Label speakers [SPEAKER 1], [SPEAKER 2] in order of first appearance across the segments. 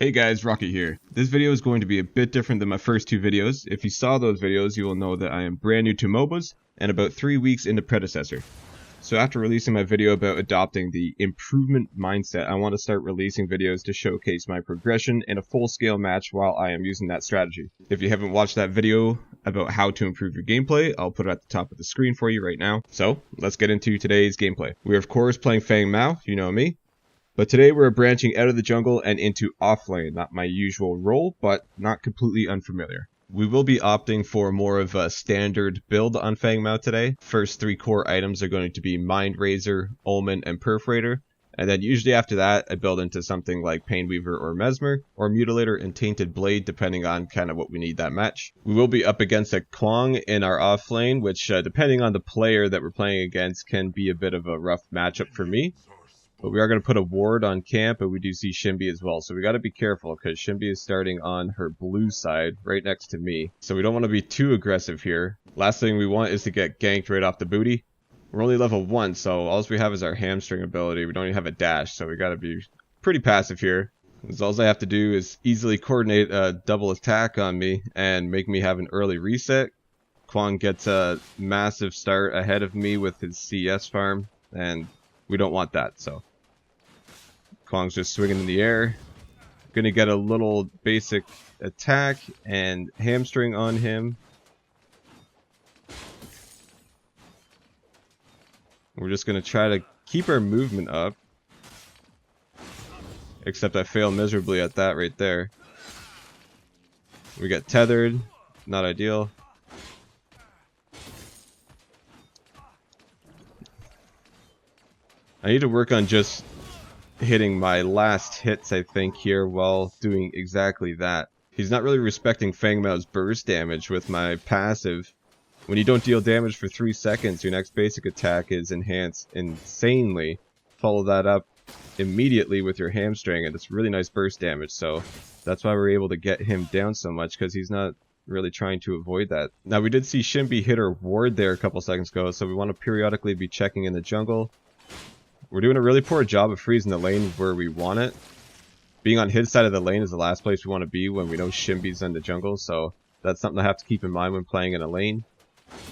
[SPEAKER 1] Hey guys, Rocky here. This video is going to be a bit different than my first two videos. If you saw those videos, you will know that I am brand new to MOBAs and about 3 weeks into Predecessor. So after releasing my video about adopting the improvement mindset, I want to start releasing videos to showcase my progression in a full-scale match while I am using that strategy. If you haven't watched that video about how to improve your gameplay, I'll put it at the top of the screen for you right now. So let's get into today's gameplay. We're of course playing Feng Mao, you know me. But today we're branching out of the jungle and into offlane, not my usual role, but not completely unfamiliar. We will be opting for more of a standard build on Feng Mao today. First 3 core items are going to be Mind Razor, Omen, and Perforator. And then usually after that, I build into something like Painweaver or Mesmer, or Mutilator and Tainted Blade, depending on kind of what we need that match. We will be up against a Kwang in our offlane, which depending on the player that we're playing against can be a bit of a rough matchup for me. But we are going to put a ward on camp, and we do see Shinbi as well. So we got to be careful, because Shinbi is starting on her blue side, right next to me. So we don't want to be too aggressive here. Last thing we want is to get ganked right off the booty. We're only level 1, so all we have is our hamstring ability. We don't even have a dash, so we got to be pretty passive here. Because all I have to do is easily coordinate a double attack on me, and make me have an early reset. Kwang gets a massive start ahead of me with his CS farm, and we don't want that, so Kwang's just swinging in the air. Gonna get a little basic attack and hamstring on him. We're just gonna try to keep our movement up. Except I fail miserably at that right there. We get tethered. Not ideal. I need to work on just hitting my last hits, I think, here while doing exactly that. He's not really respecting Feng Mao's burst damage with my passive. When you don't deal damage for 3 seconds, your next basic attack is enhanced insanely. Follow that up immediately with your hamstring, and it's really nice burst damage, so that's why we're able to get him down so much, because he's not really trying to avoid that. Now, we did see Shinbi hit her ward there a couple seconds ago, so we want to periodically be checking in the jungle. We're doing a really poor job of freezing the lane where we want it. Being on his side of the lane is the last place we want to be when we know Shinbi's in the jungle, so that's something I have to keep in mind when playing in a lane.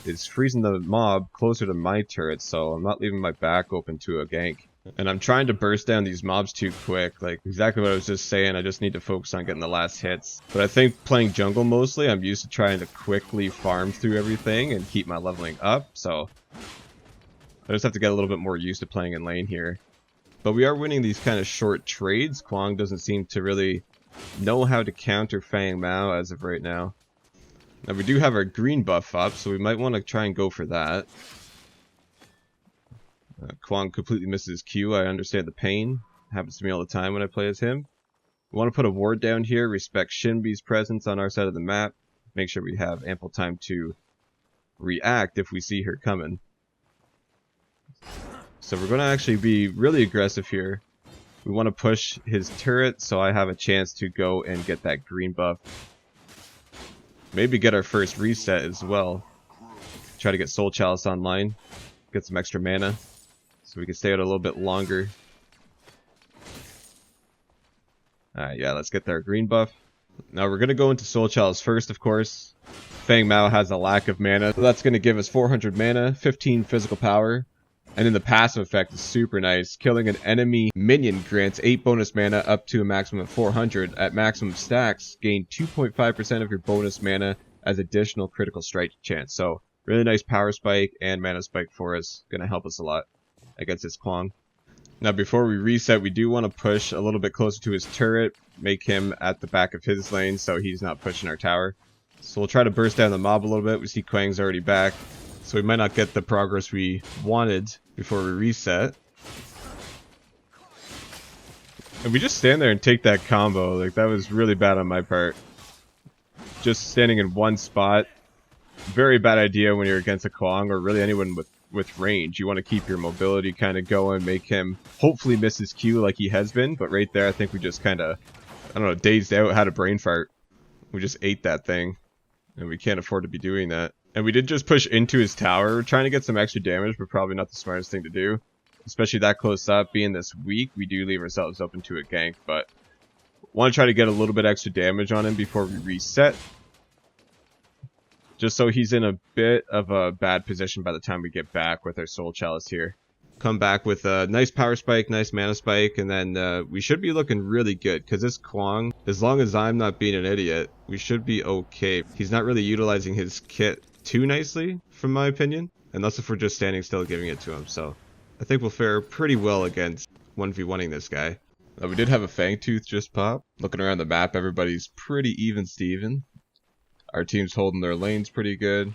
[SPEAKER 1] Is freezing the mob closer to my turret, so I'm not leaving my back open to a gank. And I'm trying to burst down these mobs too quick, like exactly what I was just saying. I just need to focus on getting the last hits. But I think playing jungle mostly, I'm used to trying to quickly farm through everything and keep my leveling up, so I just have to get a little bit more used to playing in lane here. But we are winning these kind of short trades. Kwang doesn't seem to really know how to counter Feng Mao as of right now. Now we do have our green buff up, so we might want to try and go for that. Kwang completely misses Q. I understand the pain. Happens to me all the time when I play as him. We want to put a ward down here, respect Shinbi's presence on our side of the map. Make sure we have ample time to react if we see her coming. So we're going to actually be really aggressive here. We want to push his turret so I have a chance to go and get that green buff. Maybe get our first reset as well. Try to get Soul Chalice online. Get some extra mana so we can stay out a little bit longer. Alright, yeah, let's get their green buff. Now we're going to go into Soul Chalice first, of course. Feng Mao has a lack of mana, so that's going to give us 400 mana, 15 physical power. And then the passive effect is super nice. Killing an enemy minion grants 8 bonus mana up to a maximum of 400. At maximum stacks, gain 2.5% of your bonus mana as additional critical strike chance. So, really nice power spike and mana spike for us. Gonna help us a lot against this Kwang. Now before we reset, we do want to push a little bit closer to his turret. Make him at the back of his lane so he's not pushing our tower. So we'll try to burst down the mob a little bit. We see Kwang's already back, so we might not get the progress we wanted before we reset. And we just stand there and take that combo. Like, that was really bad on my part. Just standing in one spot. Very bad idea when you're against a Kwang, or really anyone with range. You want to keep your mobility kind of going, make him hopefully miss his Q like he has been. But right there, I think we just kind of, I don't know, dazed out, had a brain fart. We just ate that thing. And we can't afford to be doing that. And we did just push into his tower. We're trying to get some extra damage, but probably not the smartest thing to do. Especially that close up. Being this weak, we do leave ourselves open to a gank, but Want to try to get a little bit extra damage on him before we reset. Just so he's in a bit of a bad position by the time we get back with our Soul Chalice here. Come back with a nice power spike, nice mana spike, and then we should be looking really good. Because this Kwang, as long as I'm not being an idiot, we should be okay. He's not really utilizing his kit too nicely, from my opinion. Unless if we're just standing still giving it to him. So I think we'll fare pretty well against 1v1ing this guy. We did have a Fangtooth just pop. Looking around the map, everybody's pretty even Steven. Our team's holding their lanes pretty good.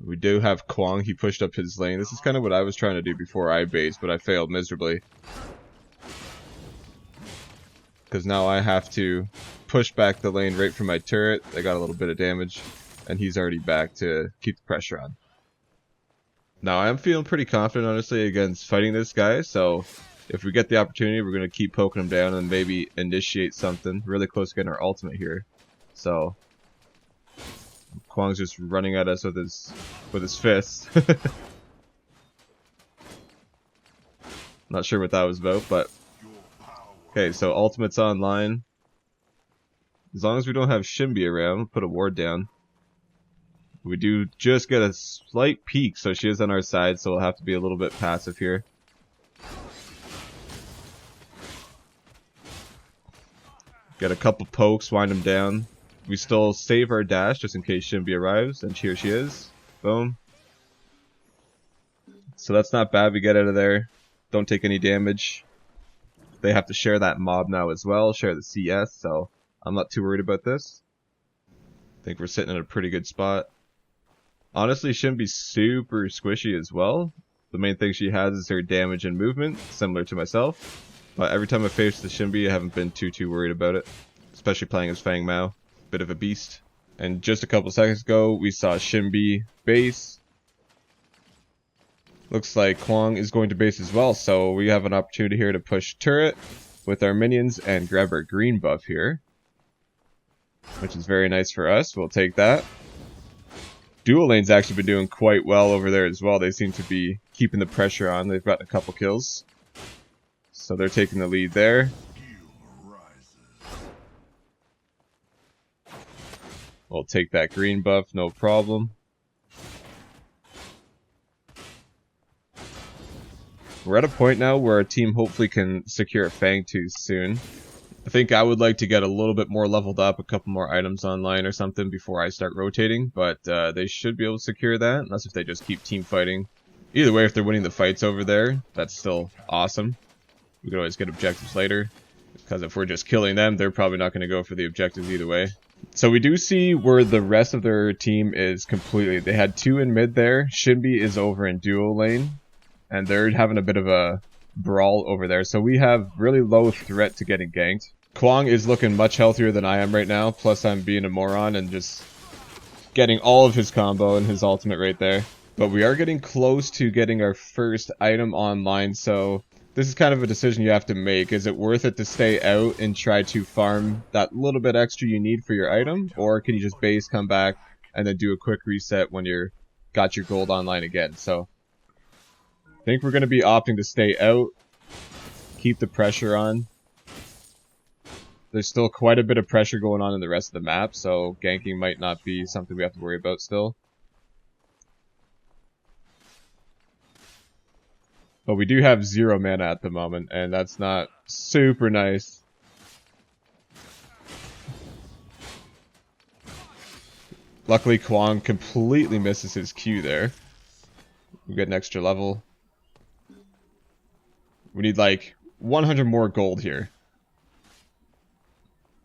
[SPEAKER 1] We do have Kwang. He pushed up his lane. This is kind of what I was trying to do before I based, but I failed miserably. Because now I have to push back the lane right from my turret. I got a little bit of damage, and he's already back to keep the pressure on. Now I'm feeling pretty confident, honestly, against fighting this guy, so if we get the opportunity, we're going to keep poking him down and maybe initiate something. Really close to getting our ultimate here. So Kwang's just running at us with his fists. Not sure what that was about, but okay, so ultimate's online. As long as we don't have Shinbi around, we'll put a ward down. We do just get a slight peek, so she is on our side, so we'll have to be a little bit passive here. Get a couple pokes, wind him down. We still save our dash just in case Shinbi arrives, and here she is. Boom. So that's not bad, we get out of there. Don't take any damage. They have to share that mob now as well, share the CS, so I'm not too worried about this. I think we're sitting in a pretty good spot. Honestly, Shinbi's super squishy as well. The main thing she has is her damage and movement, similar to myself. But every time I face the Shinbi, I haven't been too worried about it. Especially playing as Feng Mao. Bit of a beast. And just a couple seconds ago, we saw Shinbi base. Looks like Kwang is going to base as well, so we have an opportunity here to push turret with our minions and grab our green buff here. Which is very nice for us, we'll take that. Dual lane's actually been doing quite well over there as well. They seem to be keeping the pressure on. They've gotten a couple kills. So they're taking the lead there. We'll take that green buff, no problem. We're at a point now where our team hopefully can secure a Fangtooth soon. I think I would like to get a little bit more leveled up, a couple more items online or something before I start rotating, but they should be able to secure that, unless if they just keep team fighting. Either way, if they're winning the fights over there, that's still awesome. We could always get objectives later, because if we're just killing them, they're probably not going to go for the objectives either way. So we do see where the rest of their team is completely. They had two in mid there. Shinbi is over in duo lane, and they're having a bit of a brawl over there. So we have really low threat to getting ganked. Kwang is looking much healthier than I am right now, plus I'm being a moron and just getting all of his combo and his ultimate right there. But we are getting close to getting our first item online, so this is kind of a decision you have to make. Is it worth it to stay out and try to farm that little bit extra you need for your item? Or can you just base, come back, and then do a quick reset when you're got your gold online again? So I think we're going to be opting to stay out, keep the pressure on. There's still quite a bit of pressure going on in the rest of the map, so ganking might not be something we have to worry about still. But we do have 0 mana at the moment, and that's not super nice. Luckily, Kwang completely misses his Q there. We get an extra level. We need like 100 more gold here.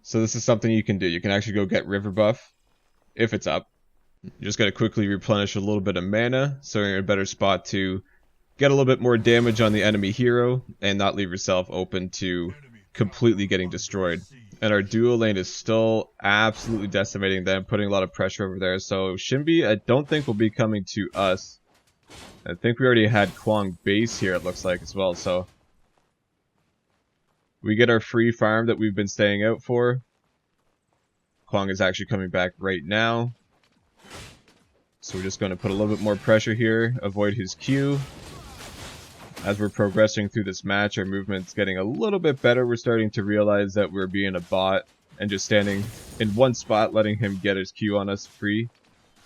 [SPEAKER 1] So this is something you can do. You can actually go get River Buff, if it's up. You just gotta quickly replenish a little bit of mana, so you're in a better spot to get a little bit more damage on the enemy hero, and not leave yourself open to completely getting destroyed. And our duo lane is still absolutely decimating them, putting a lot of pressure over there. So Shinbi, I don't think will be coming to us. I think we already had Kwang base here, it looks like, as well, so we get our free farm that we've been staying out for. Kwang is actually coming back right now. So we're just going to put a little bit more pressure here, avoid his Q. As we're progressing through this match, our movement's getting a little bit better. We're starting to realize that we're being a bot and just standing in one spot, letting him get his Q on us free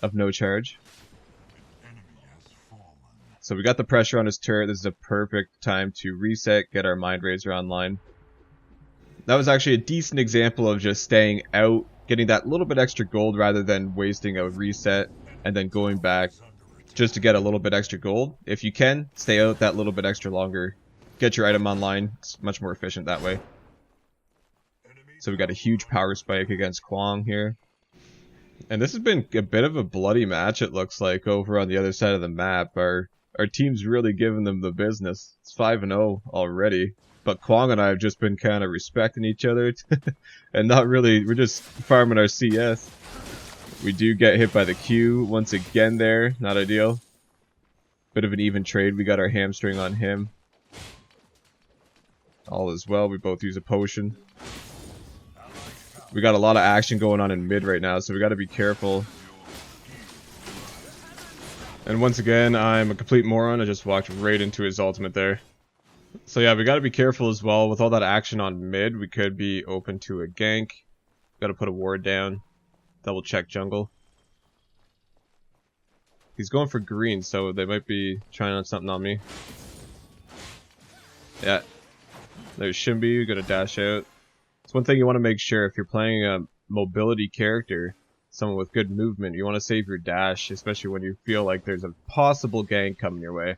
[SPEAKER 1] of no charge. So we got the pressure on his turret. This is a perfect time to reset, get our Mind Razor online. That was actually a decent example of just staying out, getting that little bit extra gold rather than wasting a reset and then going back just to get a little bit extra gold. If you can, stay out that little bit extra longer. Get your item online. It's much more efficient that way. So we got a huge power spike against Kwong here. And this has been a bit of a bloody match, it looks like, over on the other side of the map. Our team's really giving them the business. It's 5-0 already. But Kwong and I have just been kind of respecting each other. And not really, we're just farming our CS. We do get hit by the Q once again there. Not ideal. Bit of an even trade. We got our hamstring on him. All is well. We both use a potion. We got a lot of action going on in mid right now, so we got to be careful. And once again, I'm a complete moron. I just walked right into his ultimate there. So yeah, we got to be careful as well. With all that action on mid, we could be open to a gank. Got to put a ward down. Double check jungle. He's going for green, so they might be trying on something on me. Yeah. There's Shimby, gonna dash out. It's one thing you want to make sure if you're playing a mobility character, someone with good movement, you want to save your dash, especially when you feel like there's a possible gank coming your way.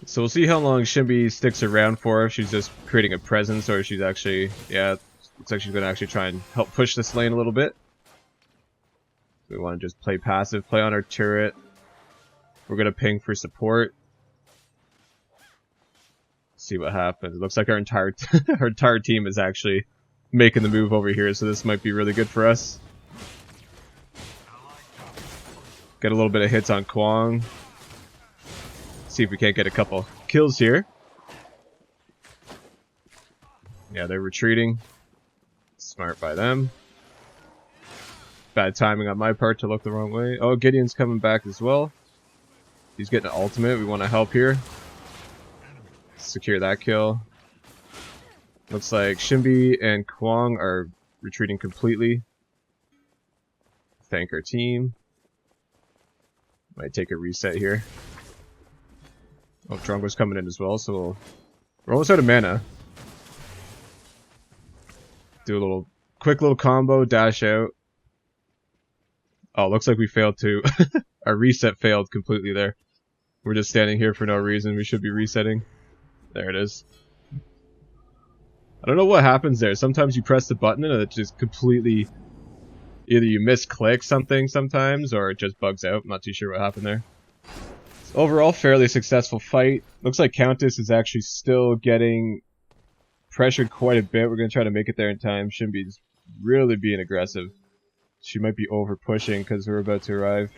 [SPEAKER 1] So we'll see how long Shimby sticks around for, if she's just creating a presence or if she's actually, yeah, looks like she's going to actually try and help push this lane a little bit. We want to just play passive, play on our turret. We're going to ping for support. See what happens. It looks like our entire our entire team is actually making the move over here, so this might be really good for us. Get a little bit of hits on Kwong. See if we can't get a couple kills here. Yeah, they're retreating. Smart by them. Bad timing on my part to look the wrong way. Oh, Gideon's coming back as well. He's getting an ultimate. We want to help here. Secure that kill. Looks like Shimby and Kwong are retreating completely. Thank our team. Might take a reset here. Oh, Drongo's coming in as well, so we're almost out of mana. Do a little quick little combo, dash out. Oh, looks like we failed to. Our reset failed completely there. We're just standing here for no reason. We should be resetting. There it is. I don't know what happens there. Sometimes you press the button and it just completely... Either you misclick something sometimes, or it just bugs out. I'm not too sure what happened there. So overall, fairly successful fight. Looks like Countess is actually still getting pressured quite a bit. We're going to try to make it there in time. Shimby's really being aggressive. She might be over pushing because we're about to arrive.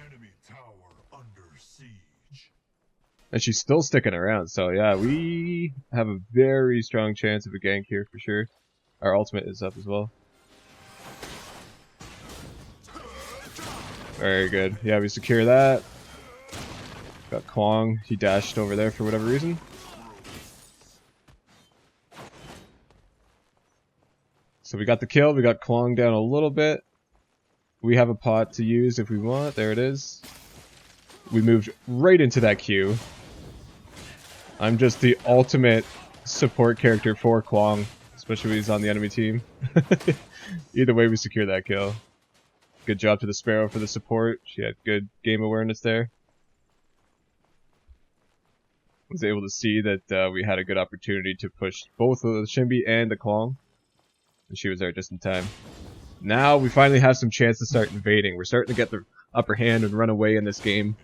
[SPEAKER 1] And she's still sticking around, so yeah, we have a very strong chance of a gank here for sure. Our ultimate is up as well. Very good. Yeah, we secure that. Got Kwong. He dashed over there for whatever reason. So we got the kill. We got Kwong down a little bit. We have a pot to use if we want. There it is. We moved right into that queue. I'm just the ultimate support character for Kwong, especially when he's on the enemy team. Either way, we secure that kill. Good job to the Sparrow for the support. She had good game awareness there. Was able to see that we had a good opportunity to push both the Shimby and the Kwong. And she was there just in time. Now we finally have some chance to start invading. We're starting to get the upper hand and run away in this game.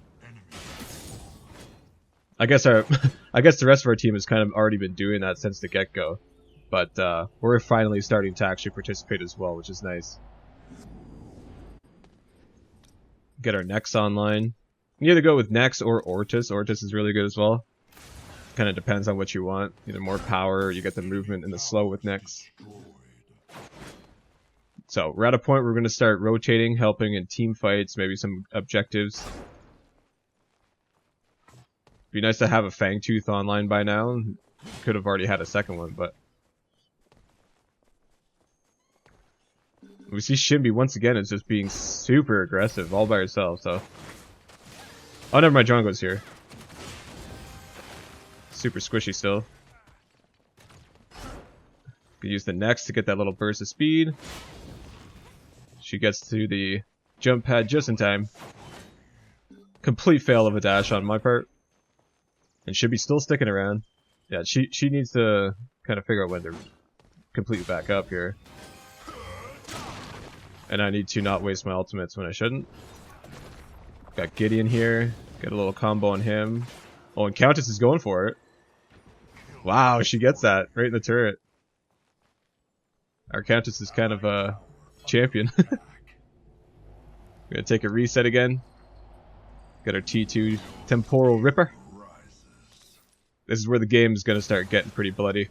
[SPEAKER 1] I guess the rest of our team has kind of already been doing that since the get-go. But we're finally starting to actually participate as well, which is nice. Get our Nex online. You can either go with Nex or Ortis. Ortis is really good as well. Kind of depends on what you want. Either more power, or you get the movement and the slow with Nex. So we're at a point where we're going to start rotating, helping in team fights, maybe some objectives. Be nice to have a Fangtooth online by now. Could have already had a second one, but we see Shimby once again is just being super aggressive all by herself. So, oh, never mind, Drongo's here. Super squishy still. Could use the next to get that little burst of speed. She gets to the jump pad just in time. Complete fail of a dash on my part. And should be still sticking around. Yeah, she needs to kind of figure out when to completely back up here. And I need to not waste my ultimates when I shouldn't. Got Gideon here. Get a little combo on him. Oh, and Countess is going for it. Wow, she gets that right in the turret. Our Countess is kind of a champion. Gonna take a reset again. Got our T2 Temporal Ripper. This is where the game is gonna start getting pretty bloody.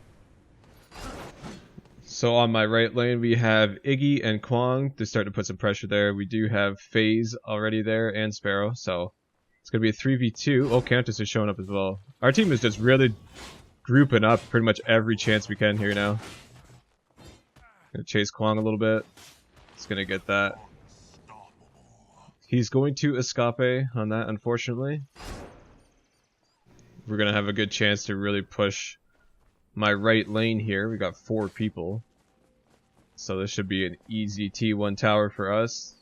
[SPEAKER 1] So on my right lane we have Iggy and Kwong to start to put some pressure there. We do have FaZe already there and Sparrow, so it's gonna be a 3v2. Oh, Countess is showing up as well. Our team is just really grouping up pretty much every chance we can here now. Gonna chase Kwong a little bit. It's gonna get that. He's going to escape on that, unfortunately. We're gonna have a good chance to really push my right lane here. We got 4 people. So this should be an easy T1 tower for us.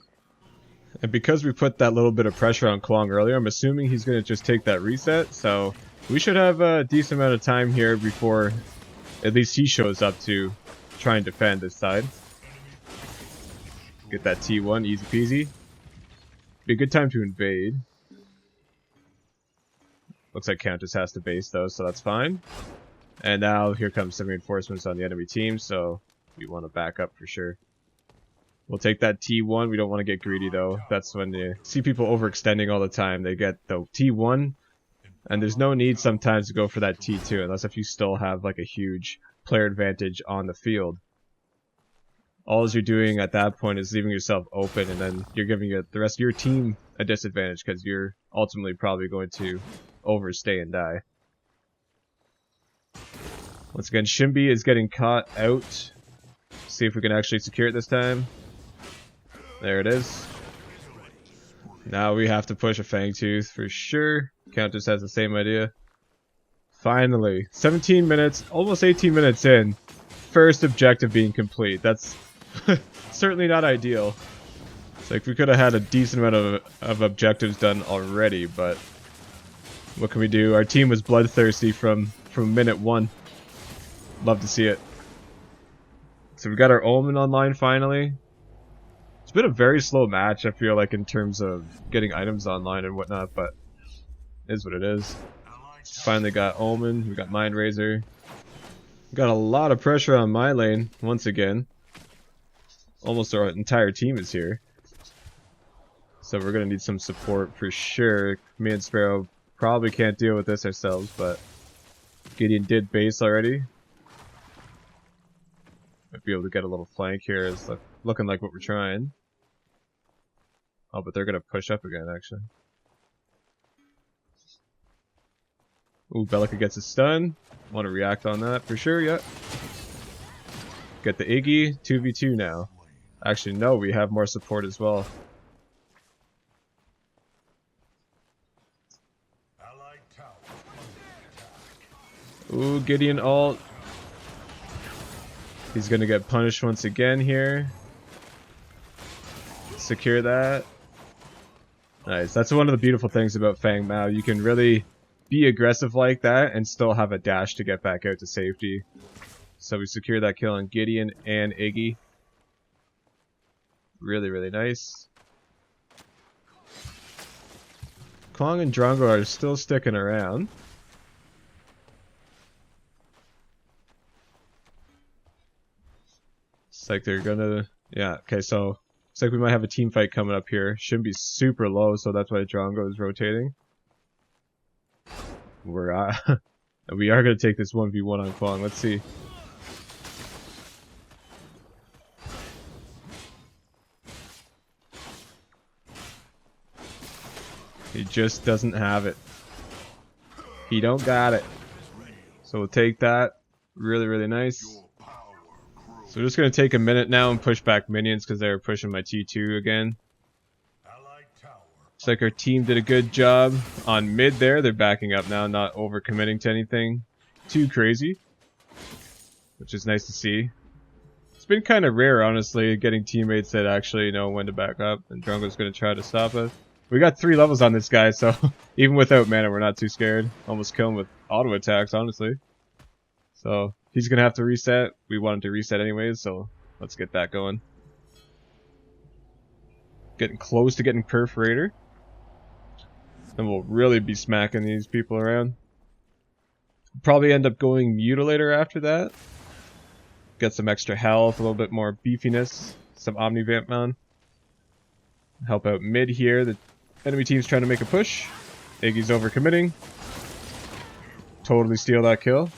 [SPEAKER 1] And because we put that little bit of pressure on Kwong earlier, I'm assuming he's gonna just take that reset. So we should have a decent amount of time here before at least he shows up to try and defend this side. Get that T1, easy peasy. Be a good time to invade. Looks like Countess has to base though, so that's fine. And now here comes some reinforcements on the enemy team, so we want to back up for sure. We'll take that T1. We don't want to get greedy though. That's when you see people overextending all the time. They get the T1, and there's no need sometimes to go for that T2 unless if you still have like a huge player advantage on the field. All you're doing at that point is leaving yourself open, and then you're giving the rest of your team a disadvantage because you're ultimately probably going to overstay and die. Once again, Shimby is getting caught out. See if we can actually secure it this time. There it is. Now we have to push a Fangtooth for sure. Countess has the same idea. Finally, 17 minutes, almost 18 minutes in. First objective being complete. That's certainly not ideal. It's like we could have had a decent amount of objectives done already, but what can we do? Our team was bloodthirsty from minute 1. Love to see it. So we got our Omen online finally. It's been a very slow match, I feel like, in terms of getting items online and whatnot, but it is what it is. Finally got Omen, we got Mind Razor. Got a lot of pressure on my lane, once again. Almost our entire team is here. So we're gonna need some support for sure. Me and Sparrow probably can't deal with this ourselves, but Gideon did base already. Might be able to get a little flank here. It's looking like what we're trying. Oh, but they're gonna push up again, actually. Ooh, Bellica gets a stun. Want to react on that for sure, yeah. Get the Iggy, 2v2 now. Actually, no, we have more support as well. Ooh, Gideon ult. He's gonna get punished once again here. Secure that. Nice. That's one of the beautiful things about Feng Mao. You can really be aggressive like that and still have a dash to get back out to safety. So we secure that kill on Gideon and Iggy. Really, really nice. Kwong and Drongo are still sticking around. It's like they're gonna... Yeah, okay, so... It's like we might have a team fight coming up here. Shouldn't be super low, so that's why Drongo is rotating. We are gonna take this 1v1 on Kwong. Let's see. He just doesn't have it. He don't got it. So we'll take that. Really, really nice. So we're just going to take a minute now and push back minions because they're pushing my T2 again. Looks like our team did a good job on mid there. They're backing up now, not overcommitting to anything too crazy, which is nice to see. It's been kind of rare, honestly, getting teammates that actually know when to back up, and Drungo's going to try to stop us. We got 3 levels on this guy, so even without mana, we're not too scared. Almost kill him with auto attacks, honestly. So he's going to have to reset. We want him to reset anyways, so let's get that going. Getting close to getting Perforator. Then we'll really be smacking these people around. Probably end up going Mutilator after that. Get some extra health, a little bit more beefiness. Some Omnivamp Mound. Help out mid here. The enemy team's trying to make a push. Iggy's overcommitting. Totally steal that kill.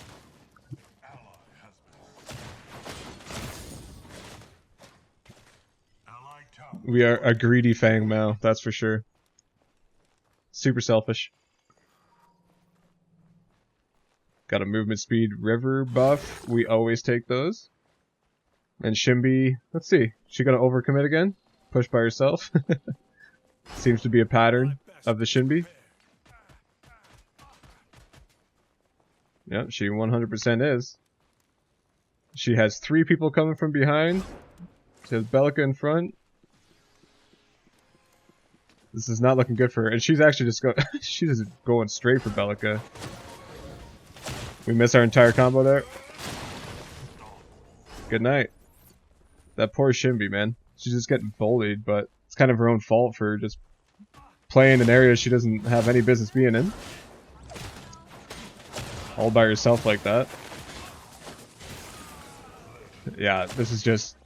[SPEAKER 1] We are a greedy Feng Mao, that's for sure. Super selfish. Got a movement speed river buff. We always take those. And Shimby, let's see. She gonna overcommit again? Push by herself? Seems to be a pattern of the Shimby. Yep, she 100% is. She has 3 people coming from behind. She has Bellica in front. This is not looking good for her. And she's actually just she's just going straight for Bellica. We miss our entire combo there. Good night. That poor Shimby, man. She's just getting bullied, but it's kind of her own fault for just playing an area she doesn't have any business being in. All by herself like that. Yeah, this is just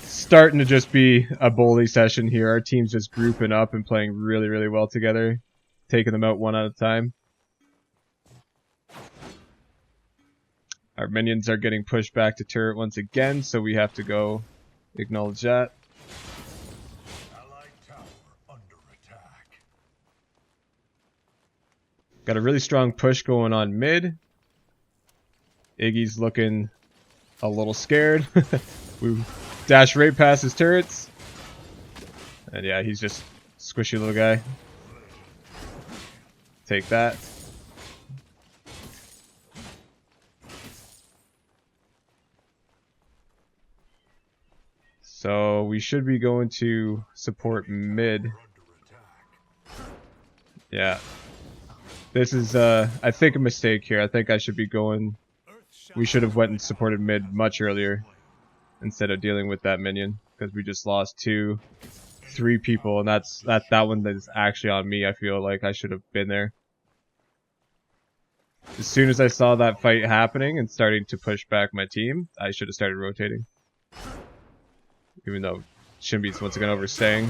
[SPEAKER 1] starting to just be a bully session here. Our team's just grouping up and playing really, really well together. Taking them out one at a time. Our minions are getting pushed back to turret once again, so we have to go acknowledge that. Got a really strong push going on mid. Iggy's looking a little scared. We dash right past his turrets. And yeah, he's just squishy little guy. Take that. So we should be going to support mid. Yeah. This is, I think, a mistake here. I think I should be going... We should have went and supported mid much earlier instead of dealing with that minion, because we just lost 2, 3 people, and that one that is actually on me. I feel like I should have been there. As soon as I saw that fight happening and starting to push back my team, I should have started rotating. Even though Shimby's once again overstaying.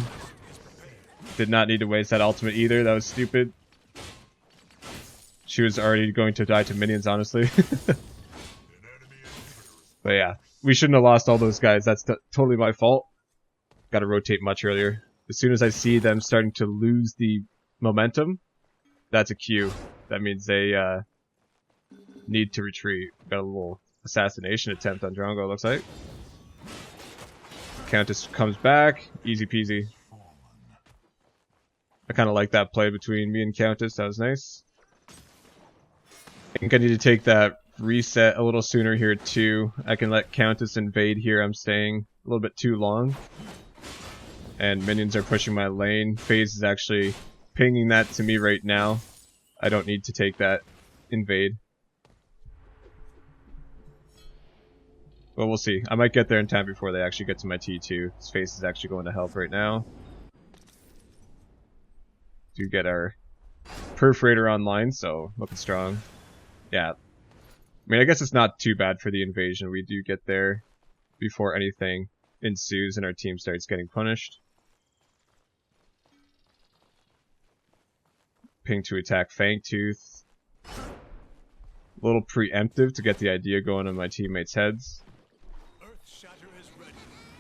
[SPEAKER 1] Did not need to waste that ultimate either. That was stupid. She was already going to die to minions, honestly. But yeah, we shouldn't have lost all those guys. That's totally my fault. Got to rotate much earlier. As soon as I see them starting to lose the momentum, that's a cue. That means they need to retreat. Got a little assassination attempt on Drongo, looks like. Countess comes back. Easy peasy. I kind of like that play between me and Countess. That was nice. I think I need to take that reset a little sooner here too. I can let Countess invade here. I'm staying a little bit too long. And minions are pushing my lane. FaZe is actually pinging that to me right now. I don't need to take that invade. Well, we'll see. I might get there in time before they actually get to my T2. His FaZe is actually going to help right now. Do get our Perforator online, so looking strong. Yeah. I mean, I guess it's not too bad for the invasion. We do get there before anything ensues and our team starts getting punished. Ping to attack Fangtooth. A little preemptive to get the idea going in my teammates' heads.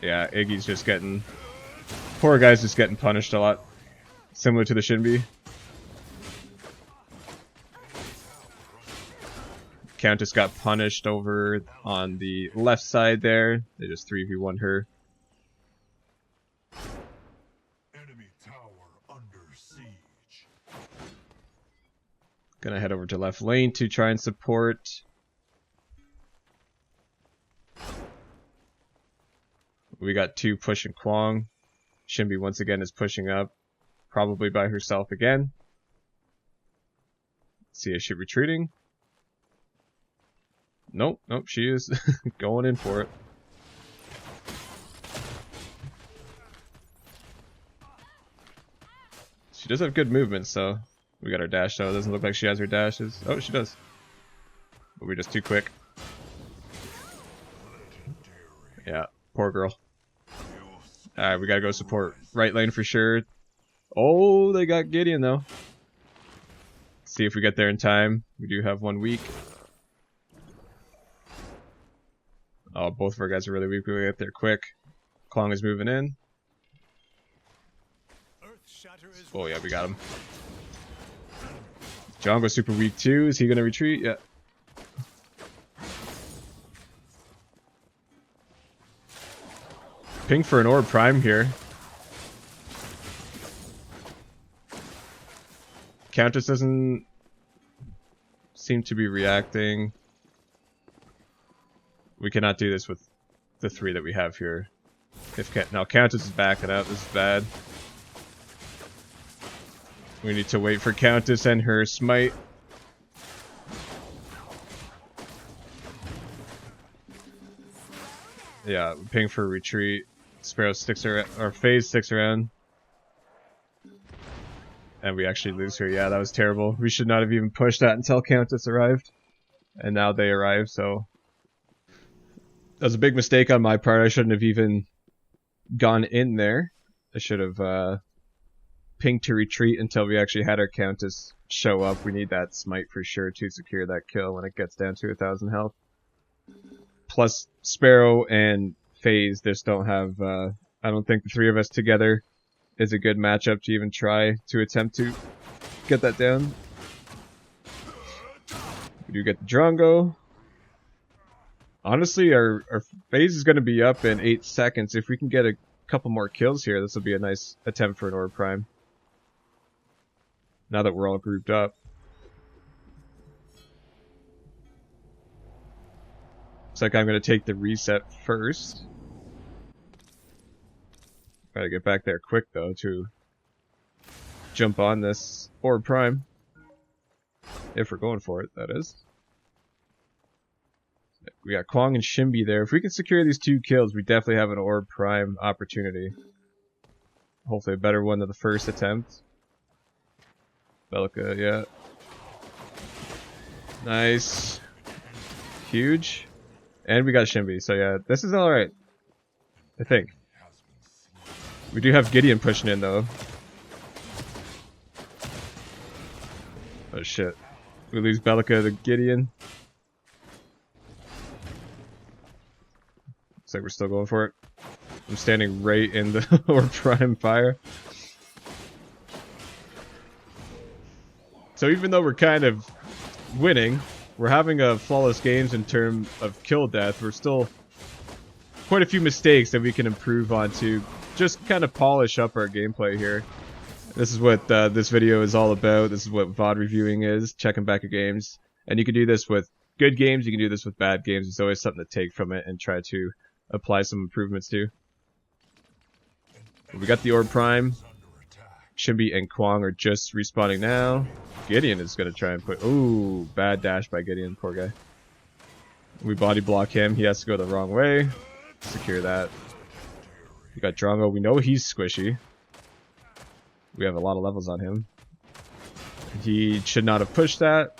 [SPEAKER 1] Yeah, Iggy's just getting... Poor guy's just getting punished a lot. Similar to the Shinbi. Countess got punished over on the left side there. They just 3v1 her.
[SPEAKER 2] Enemy tower under siege.
[SPEAKER 1] Gonna head over to left lane to try and support. We got 2 pushing Kwang. Shinbi once again is pushing up, probably by herself again. See, is she retreating? Nope, nope, she is going in for it. She does have good movement, so we got our dash though. It doesn't look like she has her dashes. Oh, she does. But we're just too quick. Yeah, poor girl. Alright, we gotta go support right lane for sure. Oh, they got Gideon though. See if we get there in time. We do have 1 week. Oh, both of our guys are really weak. We get there quick. Klong is moving in. Oh yeah, we got him. Django's super weak too. Is he gonna retreat? Yeah. Ping for an orb prime here. Countess doesn't seem to be reacting. We cannot do this with the 3 that we have here. Now Countess is backing up. This is bad. We need to wait for Countess and her smite. Yeah, ping for retreat. Sparrow sticks around, or Phase sticks around. And we actually lose her. Yeah, that was terrible. We should not have even pushed that until Countess arrived. And now they arrive, so... That was a big mistake on my part. I shouldn't have even gone in there. I should have pinged to retreat until we actually had our Countess show up. We need that smite for sure to secure that kill when it gets down to 1,000 health. Plus, Sparrow and Phase just don't have... I don't think the 3 of us together is a good matchup to even try to attempt to get that down. We do get the Drongo. Honestly, our phase is going to be up in 8 seconds. If we can get a couple more kills here, this will be a nice attempt for an Orb Prime. Now that we're all grouped up. Looks like I'm going to take the reset first. Gotta get back there quick though to jump on this Orb Prime. If we're going for it, that is. We got Kwang and Shinbi there. If we can secure these 2 kills, we definitely have an Orb Prime opportunity. Hopefully a better one than the first attempt. Belka, yeah. Nice. Huge. And we got Shinbi, so yeah, this is alright. I think. We do have Gideon pushing in though. Oh shit. We lose Belka to Gideon. Looks like we're still going for it. I'm standing right in the Orb Prime fire. So even though we're kind of winning, we're having a flawless games in terms of kill death. We're still quite a few mistakes that we can improve on to just kind of polish up our gameplay here. This is what this video is all about. This is what VOD reviewing is, checking back at games. And you can do this with good games, you can do this with bad games. There's always something to take from it and try to apply some improvements to. We got the Orb Prime. Shinbi and Kwang are just respawning now. Gideon is going to try and put... Ooh, bad dash by Gideon, poor guy. We body block him, he has to go the wrong way. Secure that. We got Drongo, we know he's squishy. We have a lot of levels on him. He should not have pushed that.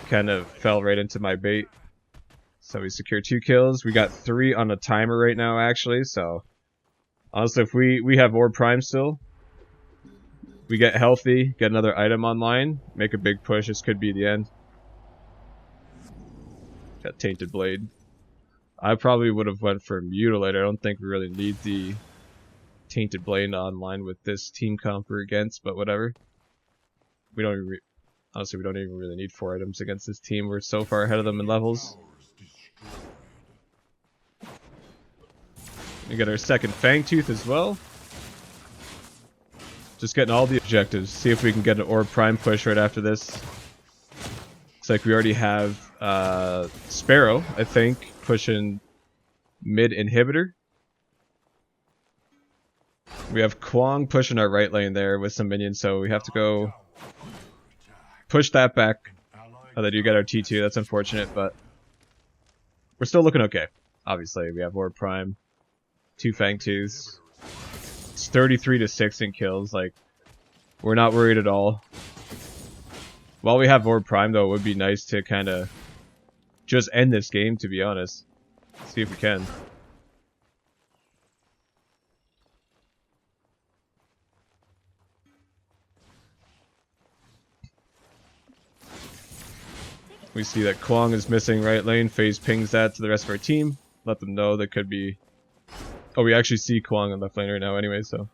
[SPEAKER 1] Kind of fell right into my bait. So we secured 2 kills. We got 3 on a timer right now, actually. So, honestly, if we have Orb Prime still, we get healthy, get another item online, make a big push. This could be the end. Got Tainted Blade. I probably would have went for Mutilate. I don't think we really need the Tainted Blade online with this team comp we're against, but whatever. We don't even Honestly, we don't even really need 4 items against this team. We're so far ahead of them in levels. We got our second Fangtooth as well. Just getting all the objectives. See if we can get an Orb Prime push right after this. Looks like we already have Sparrow, I think, pushing mid inhibitor. We have Kwong pushing our right lane there with some minions, so we have to go push that back. Oh, they do get our T2, that's unfortunate, but we're still looking okay. Obviously, we have Orb Prime, 2 Fangtooths. It's 33-6 in kills, like, we're not worried at all. While we have Orb Prime, though, it would be nice to kind of just end this game, to be honest. See if we can. We see that Kwong is missing right lane. FaZe pings that to the rest of our team. Let them know there could be... Oh, we actually see Kwong on left lane right now anyway, so...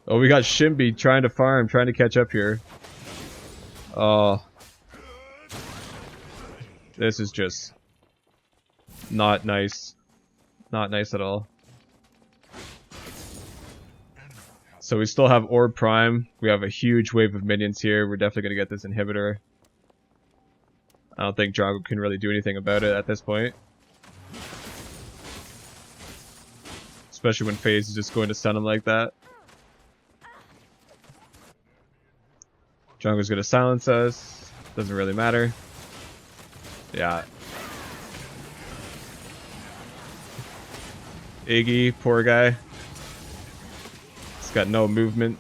[SPEAKER 1] Oh, we got Shimby trying to farm, trying to catch up here. Oh. This is just... not nice. Not nice at all. So we still have Orb Prime. We have a huge wave of minions here. We're definitely going to get this inhibitor. I don't think Drago can really do anything about it at this point. Especially when FaZe is just going to stun him like that. Drago's going to silence us. Doesn't really matter. Yeah. Iggy, poor guy. Got no movement.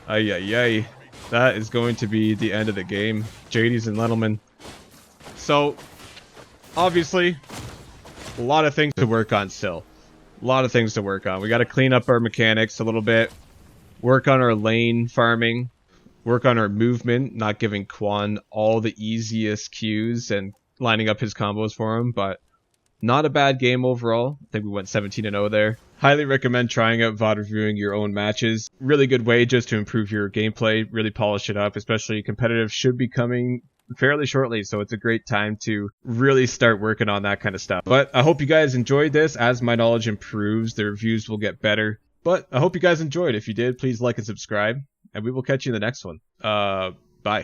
[SPEAKER 1] Ay ay ay. That is going to be the end of the game. JD's and Lentelman. So, obviously, a lot of things to work on still. A lot of things to work on. We got to clean up our mechanics a little bit. Work on our lane farming. Work on our movement. Not giving Quan all the easiest cues and lining up his combos for him, but not a bad game overall. I think we went 17-0 there. Highly recommend trying out VOD reviewing your own matches. Really good way just to improve your gameplay, really polish it up, especially competitive should be coming fairly shortly, so it's a great time to really start working on that kind of stuff. But I hope you guys enjoyed this. As my knowledge improves, the reviews will get better. But I hope you guys enjoyed. If you did, please like and subscribe, and we will catch you in the next one. Bye.